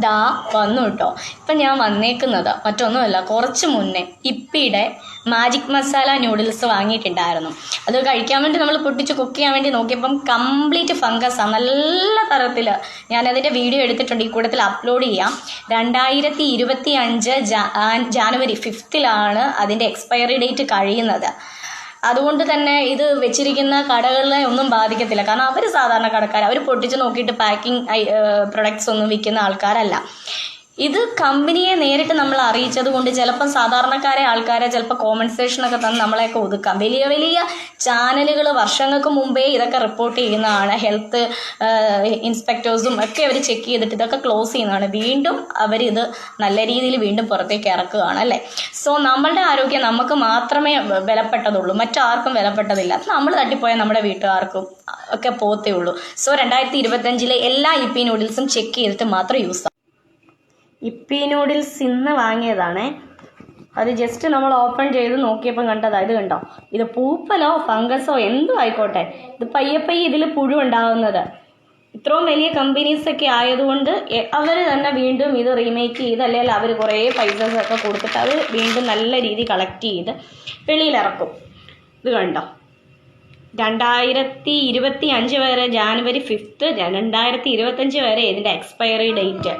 ദാ വന്നു കേട്ടോ. ഇപ്പം ഞാൻ വന്നേക്കുന്നത് മറ്റൊന്നുമല്ല, കുറച്ച് മുന്നേ ഇപ്പിയുടെ മാജിക് മസാല നൂഡിൽസ് വാങ്ങിയിട്ടുണ്ടായിരുന്നു. അത് കഴിക്കാൻ വേണ്ടി നമ്മൾ പൊട്ടിച്ച് കുക്ക് ചെയ്യാൻ വേണ്ടി നോക്കിയപ്പം കംപ്ലീറ്റ് ഫംഗസാണ്. നല്ല തരത്തിൽ ഞാനതിൻ്റെ വീഡിയോ എടുത്തിട്ടുണ്ട്, ഈ കൂട്ടത്തിൽ അപ്ലോഡ് ചെയ്യാം. 2025 ജാനുവരി 5 അതിൻ്റെ എക്സ്പയറി ഡേറ്റ് കഴിയുന്നത്. അതുകൊണ്ട് തന്നെ ഇത് വെച്ചിരിക്കുന്ന കടകളിലെ ഒന്നും ബാധിക്കത്തില്ല. കാരണം അവർ സാധാരണ കടക്കാർ, അവർ പൊട്ടിച്ച് നോക്കിയിട്ട് പാക്കിംഗ് പ്രൊഡക്ട്സ് ഒന്നും വിൽക്കുന്ന ആൾക്കാരല്ല. ഇത് കമ്പനിയെ നേരിട്ട് നമ്മൾ അറിയിച്ചത് കൊണ്ട് ചിലപ്പം സാധാരണക്കാരെ ആൾക്കാരെ ചിലപ്പോൾ കോമ്പൻസേഷനൊക്കെ തന്ന് നമ്മളെയൊക്കെ ഒതുക്കാം. വലിയ വലിയ ചാനലുകൾ വർഷങ്ങൾക്ക് മുമ്പേ ഇതൊക്കെ റിപ്പോർട്ട് ചെയ്യുന്നതാണ്. ഹെൽത്ത് ഇൻസ്പെക്ടേഴ്സും ഒക്കെ അവർ ചെക്ക് ചെയ്തിട്ട് ഇതൊക്കെ ക്ലോസ് ചെയ്യുന്നതാണ്. വീണ്ടും അവരിത് നല്ല രീതിയിൽ വീണ്ടും പുറത്തേക്ക് ഇറക്കുകയാണ് അല്ലേ. സോ നമ്മളുടെ ആരോഗ്യം നമുക്ക് മാത്രമേ വിലപ്പെട്ടതുള്ളൂ, മറ്റാർക്കും വിലപ്പെട്ടതില്ല. നമ്മൾ തട്ടിപ്പോയാൽ നമ്മുടെ വീട്ടുകാർക്കും ഒക്കെ പോത്തേ ഉള്ളൂ. സോ 2025 എല്ലാ ഇപ്പി നൂഡിൽസും ചെക്ക് ചെയ്തിട്ട് മാത്രം യൂസ് ആവും. ഇപ്പി നൂഡിൽസ് ഇന്ന് വാങ്ങിയതാണേ. അത് ജസ്റ്റ് നമ്മൾ ഓപ്പൺ ചെയ്ത് നോക്കിയപ്പം കണ്ടതാ. ഇത് കണ്ടോ, ഇത് പൂപ്പലോ ഫംഗസോ എന്തോ ആയിക്കോട്ടെ, ഇത് പയ്യെ ഇതിൽ പുഴു ഉണ്ടാകുന്നത്. ഇത്രയും വലിയ കമ്പനീസൊക്കെ ആയതുകൊണ്ട് അവർ തന്നെ വീണ്ടും ഇത് റീമേക്ക് ചെയ്ത്, അല്ലെങ്കിൽ അവർ കുറേ പൈസസൊക്കെ കൊടുത്തിട്ട് അവർ വീണ്ടും നല്ല രീതിയിൽ കളക്ട് ചെയ്ത് വെളിയിലിറക്കും. ഇത് കണ്ടോ, 2025 വരെ, ജാനുവരി 5, 2025 വരെ ഇതിൻ്റെ എക്സ്പയറി ഡേറ്റ്.